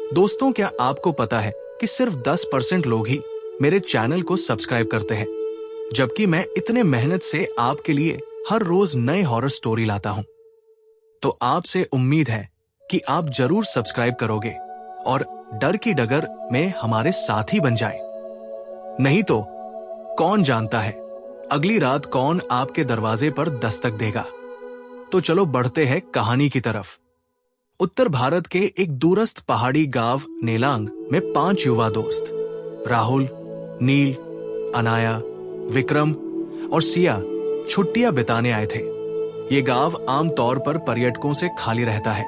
दोस्तों, क्या आपको पता है कि सिर्फ 10% लोग ही मेरे चैनल को सब्सक्राइब करते हैं, जबकि मैं इतने मेहनत से आपके लिए हर रोज नए हॉरर स्टोरी लाता हूं। तो आपसे उम्मीद है कि आप जरूर सब्सक्राइब करोगे और डर की डगर में हमारे साथी बन जाएं। नहीं तो कौन जानता है अगली रात कौन आपके दरवाजे पर दस्तक देगा। तो चलो बढ़ते हैं कहानी की तरफ। उत्तर भारत के एक दूरस्थ पहाड़ी गांव नेलांग में 5 युवा दोस्त राहुल, नील, अनाया, विक्रम और सिया छुट्टियां बिताने आए थे। ये गांव आमतौर पर पर्यटकों से खाली रहता है,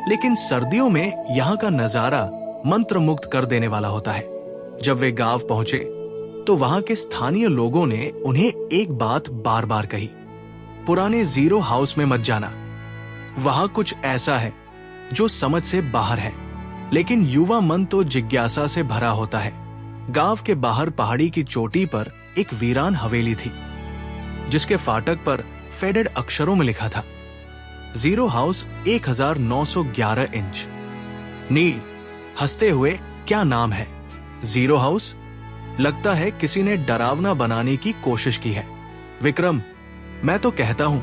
लेकिन सर्दियों में यहाँ का नजारा मंत्रमुग्ध कर देने वाला होता है। जब वे गांव पहुंचे तो वहां के स्थानीय लोगों ने उन्हें एक बात बार बार कही, पुराने जीरो हाउस में मत जाना। वहां कुछ ऐसा है जो समझ से बाहर है। लेकिन युवा मन तो जिज्ञासा से भरा होता है। गांव के बाहर पहाड़ी की चोटी पर एक वीरान हवेली थी, जिसके फाटक पर फेडेड अक्षरों में लिखा था, जीरो हाउस 1911 इंच। नील हंसते हुए, क्या नाम है? Zero house? लगता है किसी ने डरावना बनाने की कोशिश की है। विक्रम, मैं तो कहता हूं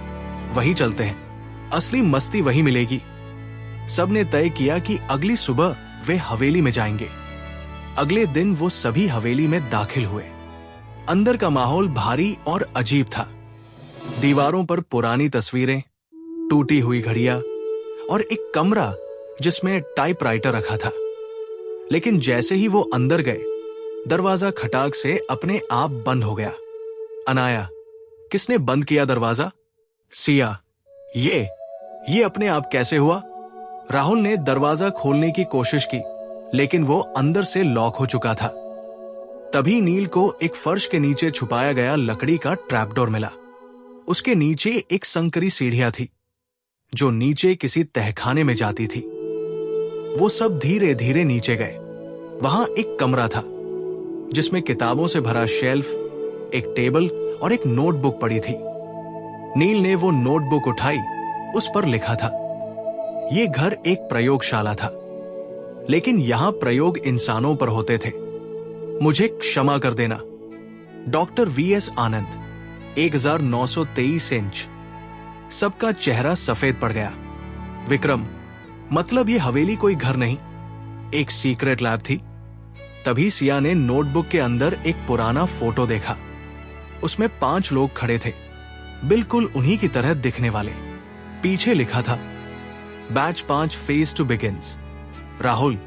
वही चलते हैं, असली मस्ती वही मिलेगी। सबने तय किया कि अगली सुबह वे हवेली में जाएंगे। अगले दिन वो सभी हवेली में दाखिल हुए। अंदर का माहौल भारी और अजीब था। दीवारों पर पुरानी तस्वीरें, टूटी हुई घड़ियां और एक कमरा जिसमें टाइपराइटर रखा था। लेकिन जैसे ही वो अंदर गए, दरवाजा खटाक से अपने आप बंद हो गया। अनाया, किसने बंद किया दरवाजा? सिया, ये अपने आप कैसे हुआ? राहुल ने दरवाजा खोलने की कोशिश की, लेकिन वो अंदर से लॉक हो चुका था। तभी नील को एक फर्श के नीचे छुपाया गया लकड़ी का ट्रैपडोर मिला। उसके नीचे एक संकरी सीढ़ियां थी, जो नीचे किसी तहखाने में जाती थी। वो सब धीरे धीरे नीचे गए। वहां एक कमरा था, जिसमें किताबों से भरा शेल्फ, एक टेबल और एक नोटबुक पड़ी थी। नील ने वो नोटबुक उठाई। उस पर लिखा था, ये घर एक प्रयोगशाला था, लेकिन यहां प्रयोग इंसानों पर होते थे। मुझे क्षमा कर देना। डॉक्टर वीएस आनंद, 1923 इंच। सबका चेहरा सफेद पड़ गया। विक्रम, मतलब ये हवेली कोई घर नहीं, एक सीक्रेट लैब थी। तभी सिया ने नोटबुक के अंदर एक पुराना फोटो देखा। उसमें 5 लोग खड़े थे, बिल्कुल उन्हीं की तरह दिखने वाले। पीछे लिखा था, बैच 5 फेज 2 बिगिंस। राहुल,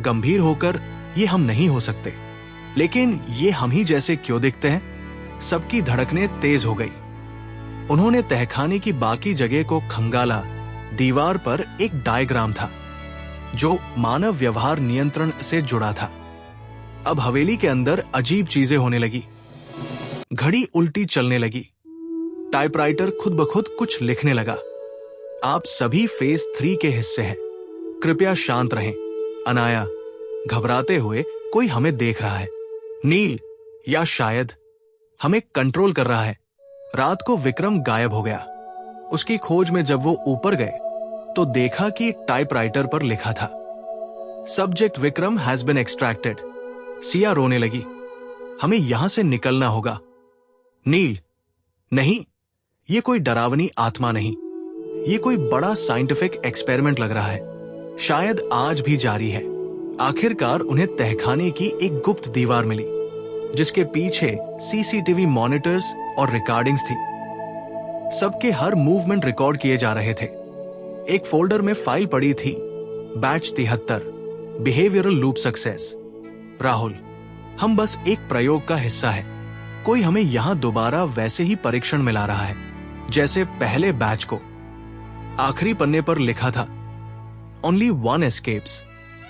गंभीर होकर, ये हम नहीं हो सकते। लेकिन ये हम ही जैसे क्यों दिखते हैं? सबकी धड़कनें तेज हो गई। उन्होंने तहखाने की बाकी जगह को खंगाला। दीवार पर एक डायग्राम था, जो मानव व्यवहार नियंत्रण से जुड़ा था। अब हवेली के अंदर अजीब चीजें होने लगी। घड़ी उल्टी चलने लगी। टाइपराइटर खुद ब खुद कुछ लिखने लगा। आप सभी फेज 3 के हिस्से हैं, कृपया शांत रहें। अनाया, घबराते हुए, कोई हमें देख रहा है। नील, या शायद हमें कंट्रोल कर रहा है। रात को विक्रम गायब हो गया। उसकी खोज में जब वो ऊपर गए तो देखा कि टाइपराइटर पर लिखा था, subject Vikram has been extracted. Siya रोने लगी, हमें यहां से निकलना होगा। नील, नहीं, ये कोई डरावनी आत्मा नहीं, ये कोई बड़ा साइंटिफिक एक्सपेरिमेंट लग रहा है, शायद आज भी जारी है। आखिरकार उन्हें तहखाने की एक गुप्त दीवार मिली, जिसके पीछे सीसीटीवी मॉनिटर्स और रिकॉर्डिंग्स थी। सबके हर मूवमेंट रिकॉर्ड किए जा रहे थे। एक फोल्डर में फाइल पड़ी थी, batch 73, behavioural loop success. Rahul, हम बस एक प्रयोग का हिस्सा है। कोई हमें यहां दोबारा वैसे ही परीक्षण में ला रहा है, जैसे पहले बैच को। आखिरी पन्ने पर लिखा था, only 1 escapes,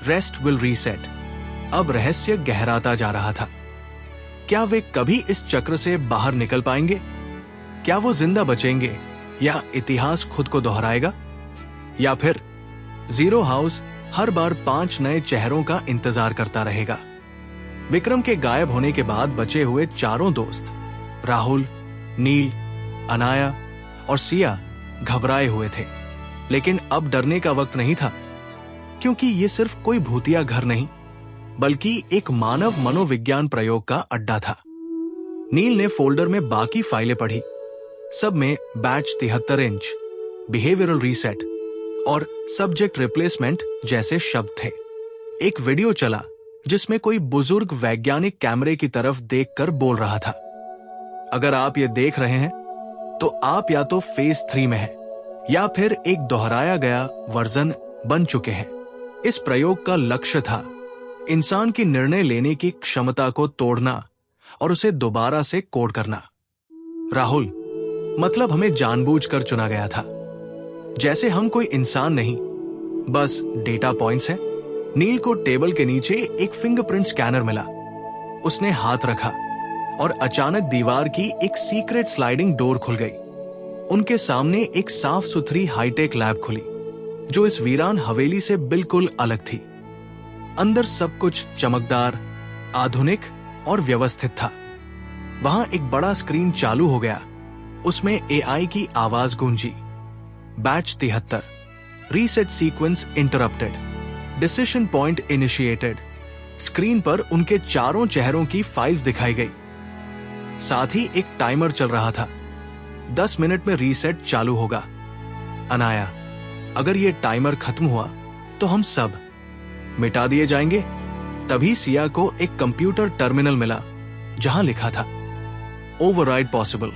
rest will reset. अब रहस्य गहराता जा रहा था। क्या वे कभी इस चक्र से बाहर निकल पाएंगे? क्या वो जिंदा बचेंगे, या इतिहास खुद को दोहराएगा? या फिर जीरो हाउस हर बार 5 नए चेहरों का इंतजार करता रहेगा? विक्रम के गायब होने के बाद बचे हुए चारों दोस्त राहुल, नील, अनाया और सिया घबराए हुए थे। लेकिन अब डरने का वक्त नहीं था। क्योंकि ये सिर्फ कोई भूतिया घर नहीं बल्कि एक मानव मनोविज्ञान प्रयोग का अड्डा था। नील ने फोल्डर में बाकी फाइलें पढ़ी। सब में बैच 73 इंच, बिहेवियरल रीसेट और सब्जेक्ट रिप्लेसमेंट जैसे शब्द थे। एक वीडियो चला जिसमें कोई बुजुर्ग वैज्ञानिक कैमरे की तरफ देखकर बोल रहा था, अगर आप ये देख रहे हैं तो आप या तो फेज 3 में हैं या फिर एक दोहराया गया वर्जन बन चुके हैं। इस प्रयोग का लक्ष्य था इंसान की निर्णय लेने की क्षमता को तोड़ना और उसे दोबारा से कोड करना। राहुल, मतलब हमें जानबूझकर चुना गया था, जैसे हम कोई इंसान नहीं, बस डेटा पॉइंट्स हैं। नील को टेबल के नीचे एक फिंगरप्रिंट स्कैनर मिला। उसने हाथ रखा और अचानक दीवार की एक सीक्रेट स्लाइडिंग डोर खुल गई। उनके सामने एक साफ सुथरी हाईटेक लैब खुली जो इस वीरान हवेली से बिल्कुल अलग थी। अंदर सब कुछ चमकदार, आधुनिक और व्यवस्थित था। वहां एक बड़ा स्क्रीन चालू हो गया। उसमें एआई की आवाज गूंजी, batch 73, reset sequence interrupted, decision point initiated. Screen पर उनके चारों चेहरों की फाइल्स दिखाई गई। साथ ही एक टाइमर चल रहा था, 10 मिनट में रीसेट चालू होगा। अनाया, अगर ये टाइमर खत्म हुआ तो हम सब मिटा दिए जाएंगे। तभी सिया को एक कंप्यूटर टर्मिनल मिला जहां लिखा था, override possible,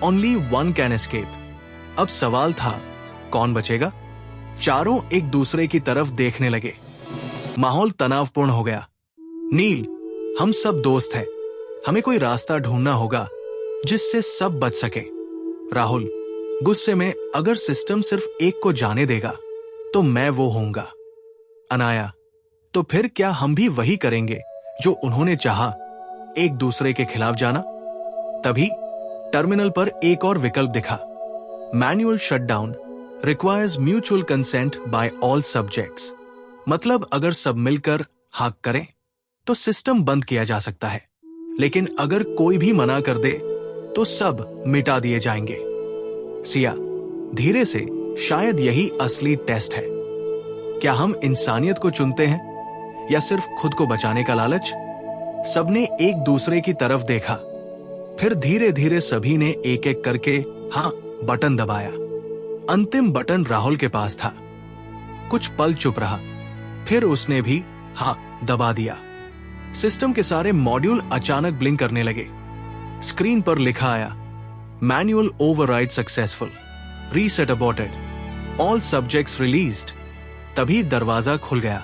only one can escape. अब सवाल था, कौन बचेगा? चारों एक दूसरे की तरफ देखने लगे। माहौल तनावपूर्ण हो गया। नील, हम सब दोस्त हैं, हमें कोई रास्ता ढूंढना होगा जिससे सब बच सके। राहुल, गुस्से में, अगर सिस्टम सिर्फ एक को जाने देगा तो मैं वो होऊंगा। अनाया, तो फिर क्या हम भी वही करेंगे जो उन्होंने चाहा, एक दूसरे के खिलाफ जाना? तभी टर्मिनल पर एक और विकल्प दिखा, manual shutdown requires mutual consent by all subjects. मतलब अगर सब मिलकर हाक करें तो सिस्टम बंद किया जा सकता है, लेकिन अगर कोई भी मना कर दे तो सब मिटा दिए जाएंगे। सिया, धीरे से, शायद यही असली टेस्ट है। क्या हम इंसानियत को चुनते हैं या सिर्फ खुद को बचाने का लालच? सबने एक दूसरे की तरफ देखा। फिर धीरे धीरे सभी ने एक एक करके हाँ बटन दबाया। अंतिम बटन राहुल के पास था। कुछ पल चुप रहा, फिर उसने भी हाँ दबा दिया। सिस्टम के सारे मॉड्यूल अचानक ब्लिंक करने लगे। स्क्रीन पर लिखा आया, manual override successful, reset aborted, all subjects released. तभी दरवाजा खुल गया।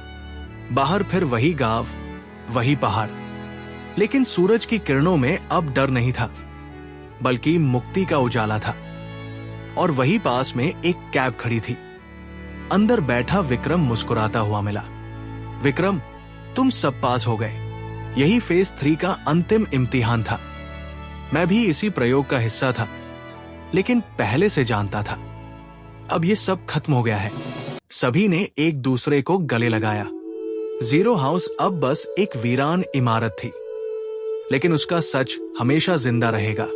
बाहर फिर वही गांव, वही पहाड़, लेकिन सूरज की किरणों में अब डर नहीं था, बल्कि मुक्ति का उजाला था। और वही पास में एक कैब खड़ी थी। अंदर बैठा विक्रम मुस्कुराता हुआ मिला। विक्रम, तुम सब पास हो गए। यही फेज 3 का अंतिम इम्तिहान था। मैं भी इसी प्रयोग का हिस्सा था, लेकिन पहले से जानता था। अब ये सब खत्म हो गया है। सभी ने एक दूसरे को गले लगाया। जीरो हाउस अब बस एक वीरान इमारत थी, लेकिन उसका सच हमेशा जिंदा रहेगा।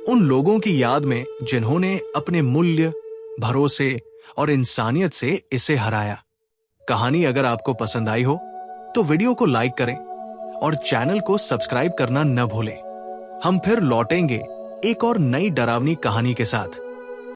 उन लोगों की याद में जिन्होंने अपने मूल्य, भरोसे और इंसानियत से इसे हराया। कहानी अगर आपको पसंद आई हो तो वीडियो को लाइक करें और चैनल को सब्सक्राइब करना न भूलें। हम फिर लौटेंगे एक और नई डरावनी कहानी के साथ।